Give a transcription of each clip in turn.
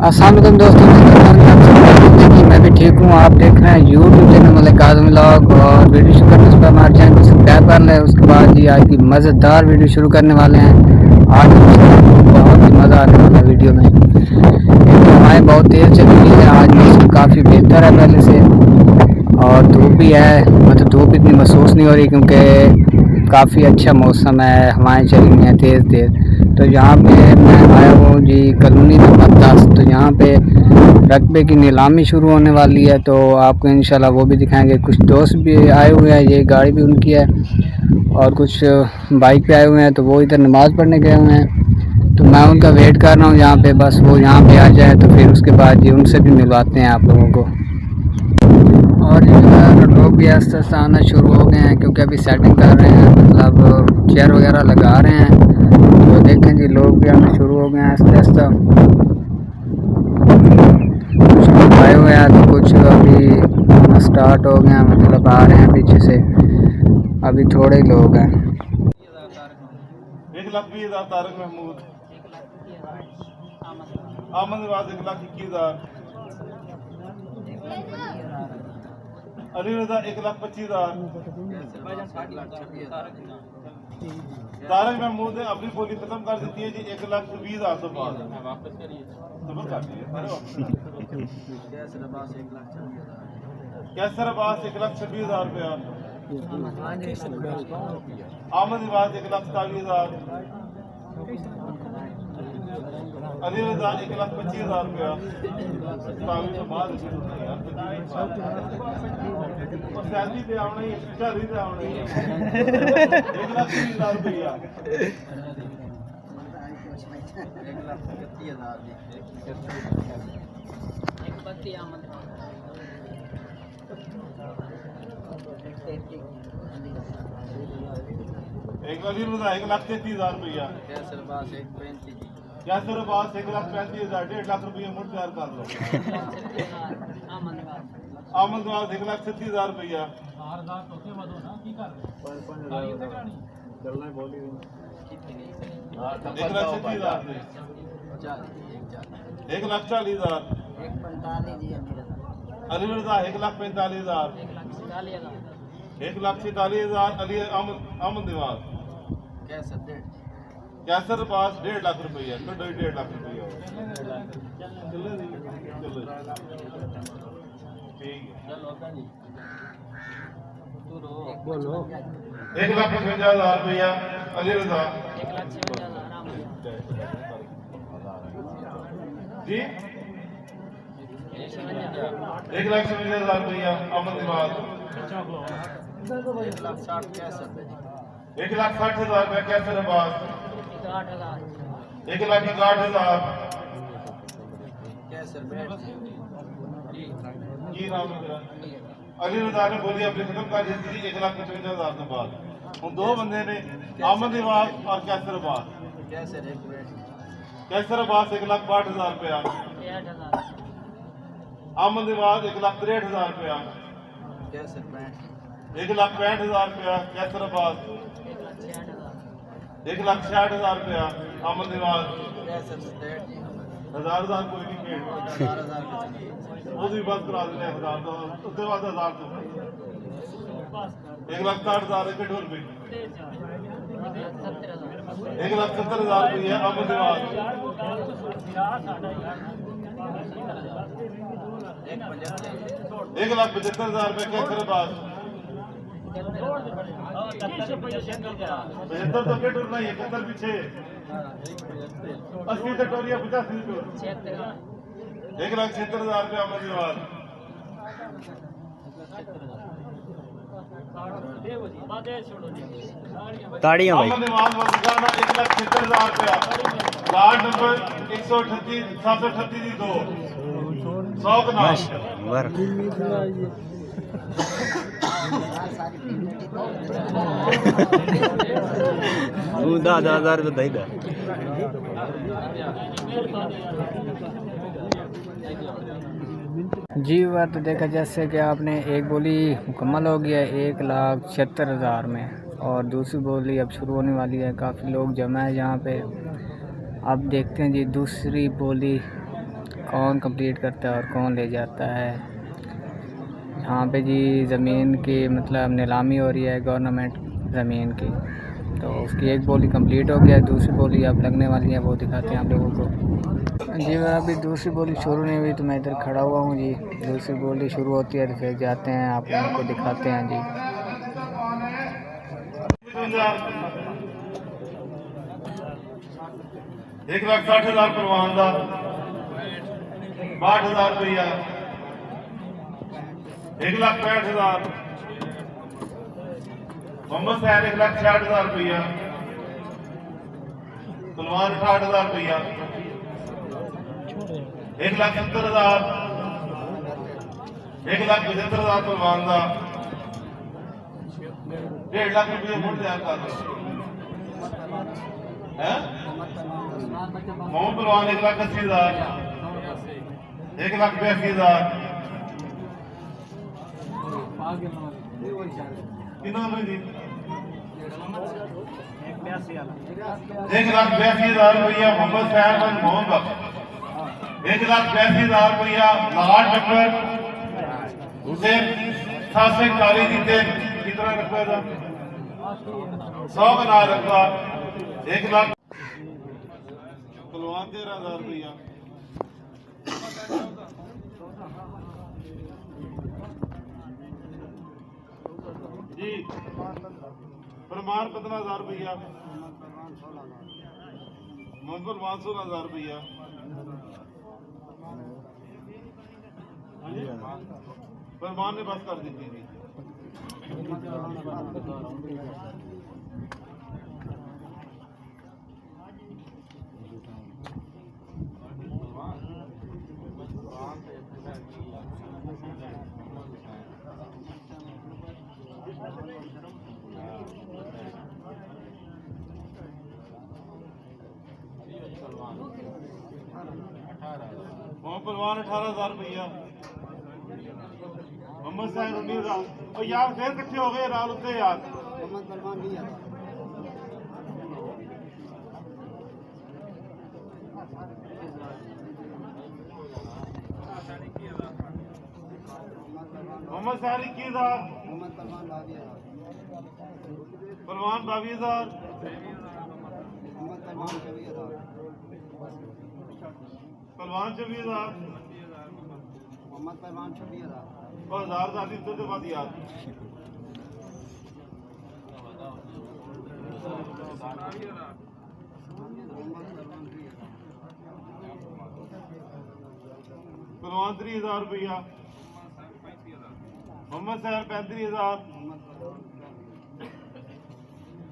अस्सलाम वालेकुम दोस्तों, कि मैं भी ठीक हूँ। आप देख रहे हैं यूट्यूब चैनल मलिक आज़म व्लॉग और वीडियो शुरू करने से पहले हमारे चैनल को सब्सक्राइब कर लें। उसके बाद जी आज की मज़ेदार वीडियो शुरू करने वाले हैं। आज बहुत ही मज़ा आने वाला है वीडियो में। हवाएँ बहुत तेज़ चल रही है, आज मौसम काफ़ी बेहतर है पहले से और धूप भी है, मतलब धूप इतनी महसूस नहीं हो रही क्योंकि काफ़ी अच्छा मौसम है, हवाएँ चल रही हैं तेज़ तेज़। तो यहाँ पे मैं आया हूँ जी कॉलोनी नंबर 10। तो यहाँ पे रकबे की नीलामी शुरू होने वाली है, तो आपको इंशाल्लाह वो भी दिखाएंगे। कुछ दोस्त भी आए हुए हैं, ये गाड़ी भी उनकी है और कुछ बाइक पे आए हुए हैं, तो वो इधर नमाज़ पढ़ने गए हुए हैं। तो मैं उनका वेट कर रहा हूँ यहाँ पे, बस वो यहाँ पे आ जाए तो फिर उसके बाद जी उनसे भी मिलवाते हैं आप लोगों को। और ये लोग भी आस्ते आस्ते आना शुरू हो गए हैं क्योंकि अभी सेटिंग कर रहे हैं, मतलब चेयर वगैरह लगा रहे हैं। तो देखें जी लोग भी आना शुरू हो गए हैं आस्ते आस्ते। कुछ लोग आए हुए हैं तो कुछ अभी स्टार्ट हो गए हैं, मतलब आ रहे हैं पीछे से। अभी थोड़े ही लोग हैं। 1,20,000 तारक महमूद, आमद नवाज 1,21,000, अली रजा 1,25,000, तारक महमूद ने अपनी बोली खत्म कर दी है जी 1,20,000 तो बाद कैसर अब्बास 1,26,000 रुपया, आमद नवाज 1,47,000, अली रजा 1,25,000 रुपया, तो बाद सैलरी पे आना ही सैलरी पे आना ही 1,30,000 रुपया, 1,33,000 रुपया, कैसर अब्बास 1,35,000, 1.5 लाख रुपया मुठ तैयार कर लो। आमद नवाज 1,36,000 रुपया, 1,40,000, अली रजा 1,45,000, 1,46,000, अली आमद नवाज कैसर पास 1.5 लाख रुपया, 1.5 लाख रुपया बोलो। 1,55,000 रुपया, अली रजा जी 1,57,000 रुपया, आमद नवाज 1,60,000 रुपया, कैसर अब्बास 1,61,000, की नाम है अली रजा ने बोली अपनी खत्म कर दी थी 1,55,000 के बाद। हम दो बंदे ने आमद नवाज और कैसर अब्बास, कैसर अब्बास 1,62,000 रुपया, आमद नवाज 1,63,000 रुपया, 1,65,000 रुपया, कैसर अब्बास 1,66,000 रुपया, आमद नवाज 1,000 कोई नहीं खेल वो भी बंद करा देने 1,000 उसके बाद 1,000 तो 1,60,000 एक ढोल पे 1,70,000 रुपया, आमद नवाज 1,75,000 रुपया, कैसर अब्बास 75 तो के टूर नहीं है, 70 पीछे 80 से टोरिया 85 टूर 1,76,000 रुपया, आमद नवाज ताड़ियां भाई। आमद नवाज वर्गाना 1,76,000 रुपया, कार्ड नंबर 138 738 2 100 का नाम 10,000 बधाई दा जी। वह तो देखा जैसे कि आपने एक बोली मुकम्मल हो गया 1,76,000 में और दूसरी बोली अब शुरू होने वाली है। काफ़ी लोग जमा है यहाँ पे। अब देखते हैं जी दूसरी बोली कौन कंप्लीट करता है और कौन ले जाता है। यहाँ पे जी ज़मीन की मतलब नीलामी हो रही है गवर्नमेंट ज़मीन की, तो उसकी एक बोली कंप्लीट हो गया, दूसरी बोली अब लगने वाली है, वो दिखाते हैं आप लोगों को। जी मैं अभी दूसरी बोली शुरू नहीं हुई तो मैं इधर खड़ा हुआ हूँ जी। दूसरी बोली शुरू होती है तो फिर जाते हैं, आप लोगों को दिखाते हैं जी। 1,60,000 परवान का 62,000 रुपया, 1,65,000 मोहम्मद सैन 1,66,000 रुपया, सलमान 68,000 रुपया, 1,70,000, 1,75,000 सलमान का, 1.5 लाख रुपये मुड़ तैयार कर मोहम्मद परवान 1,80,000, 1,82,000 कितना जी 1,82,000 रुपया मोहम्मद सैन और मोहम्मद, 1,82,000 रुपया लाल नंबर उसे 741 जीते। कितना रखा था 100 का नाम रखा। 1 लाख पलवान 13,000 रुपया, जी परमार 15,000 रुपया, मोहम्मद 16,000 रुपया, परमान ने बस कर दी थी। परवान 18,000 रुपया, मोहम्मद सैन 19,000। और यार फिर इकट्ठे हो गए राल उत्ते यार। मोहम्मद परवान 20,000, मोहम्मद सैन 21,000, परवान 22,000, परवान 24,000, मोहम्मद परवान 26,000 और 1,000 के बाद यार परवान 30,000 रुपया, मोहम्मद सैन 35,000,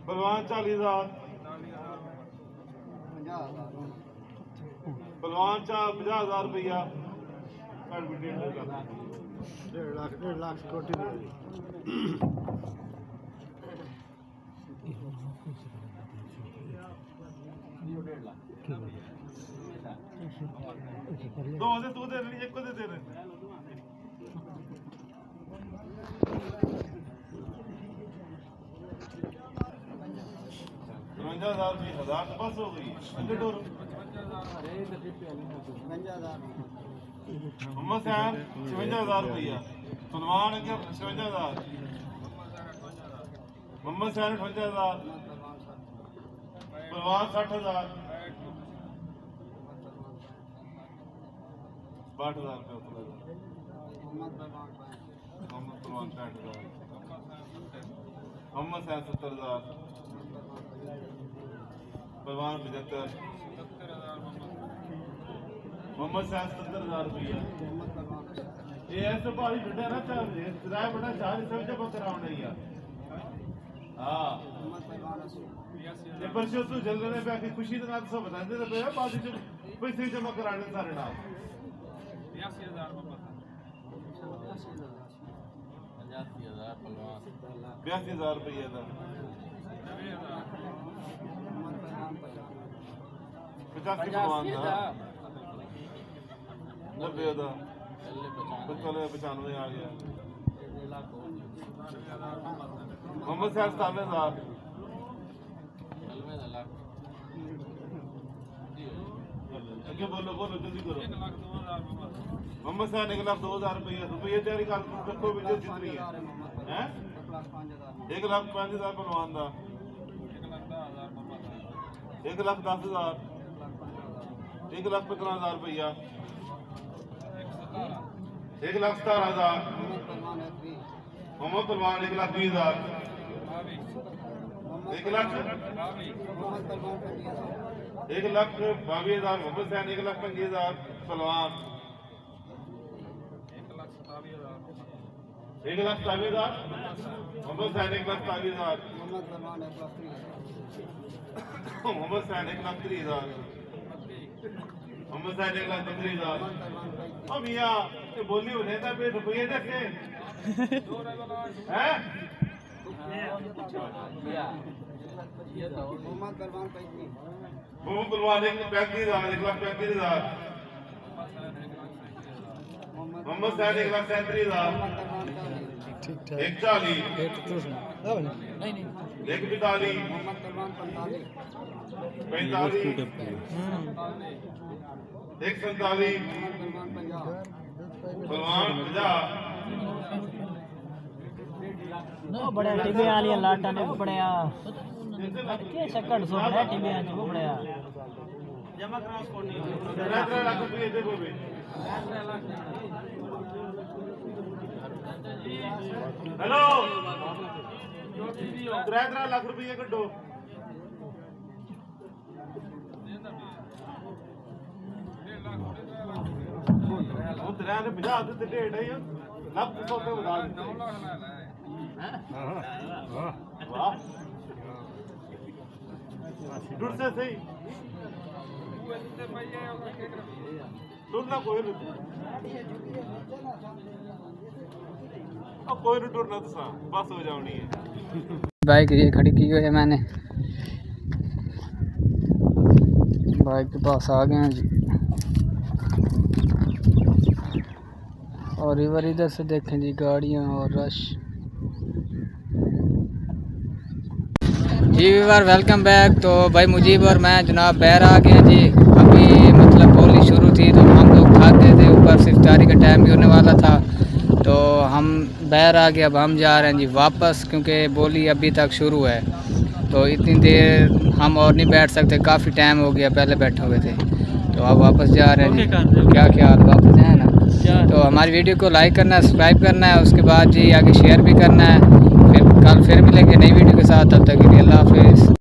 परवान 40,000, परवान 50,000 रुपया, 1.5 लाख कोटी दो से तू दे रही एक को दे रहे 50,000 की 1,000 तो बस हो गई। मोहम्मद सैन 56,000 रुपया, सलमान 56,000, मोहम्मद सैन 58,000, परवान 60,000, 62,000 रुपया, मोहम्मद परवान 60,000, मोहम्मद सैन 70,000, परवान 75, मोहम्मद सैन 70,000 रुपया। ये ऐसे भारी बिटा ना चाहिए किराया बड़ा चार सब जब कराउंड है यार। हाँ ये परसों तू जल रहे पे खुशी के साथ सब बताते थे भैया बाद में पैसे जमा कराने सारे नाम 82,000 रुपया था 85 परवान था 90 था 95 आ गया। मोहम्मद सैन 97,000, आगे बोलो बोलो जल्दी करो 1,02,000 मोहम्मद सैन 1,02,000 रुपया रुपये जारी कर रखो वीडियो जितनी है हैं 1,05,000 पहलवान दा 1,10,000 1,15,000 रुपया 1,17,000 मोहम्मद पहलवान 1,20,000 1,22,000 मोहम्मद सैन 1,25,000 पहलवान 1,27,000 मोहम्मद सैन 1,27,000 मोहम्मद सैन 1,30,000 मोहम्मद सैन 1,32,000 ओ मियां ये बोली होने दा पे रुपये देखे हैं मोहम्मद पहलवान 1,35,000 1,35,000 मोहम्मद सैन 1,37,000 ठीक 1,40 1,42 45 1,47 पहलवान 50 बड़े टिबे वाली लाटा ने पड़या के सकड़ सो बड़े टिबे आ जो पड़या जमा क्रॉस कोड नहीं 3 लाख रुपए दे बोबे हेलो 3 लाख रुपए कड्डो ਉਹ ਤੇਰਾ ਨੇ 50 ਤੇ ਢੇਡ ਹੈ ਲੱਭ ਤੋਂ ਤੇ ਵਧਾ ਦੇ 9 ਲੱਖ ਲੈ ਲੈ ਵਾਹ ਡੁਰ ਸੇ ਸਹੀ ਟੁਰਨਾ ਕੋਈ ਨਹੀਂ ਕੋਈ ਨਹੀਂ ਟੁਰਨਾ ਤੁਸੀਂ ਬਸ ਹੋ ਜਾਣੀ है बाइक ये खड़ी की हुई है मैंने बाइक के पास आ गए हैं जी और रिवर इधर से देखें जी गाड़ियाँ और रश जी वीवर वेलकम बैक। तो भाई मुजीब और मैं जनाब बैर आ गए हैं जी। अभी मतलब होली शुरू थी तो हम लोग खाते थे, ऊपर से इफ्तारी का टाइम भी होने वाला था तो हम बैर आ गए। अब हम जा रहे हैं जी वापस क्योंकि बोली अभी तक शुरू है तो इतनी देर हम और नहीं बैठ सकते, काफ़ी टाइम हो गया पहले बैठे हुए थे तो अब वापस जा रहे हैं जी। क्या ख्याल वापस है ना? तो हमारी वीडियो को लाइक करना है, सब्सक्राइब करना है, उसके बाद जी आगे शेयर भी करना है। फिर कल फिर मिलेंगे नई वीडियो के साथ, तब तक के लिए अल्लाह हाफिज़।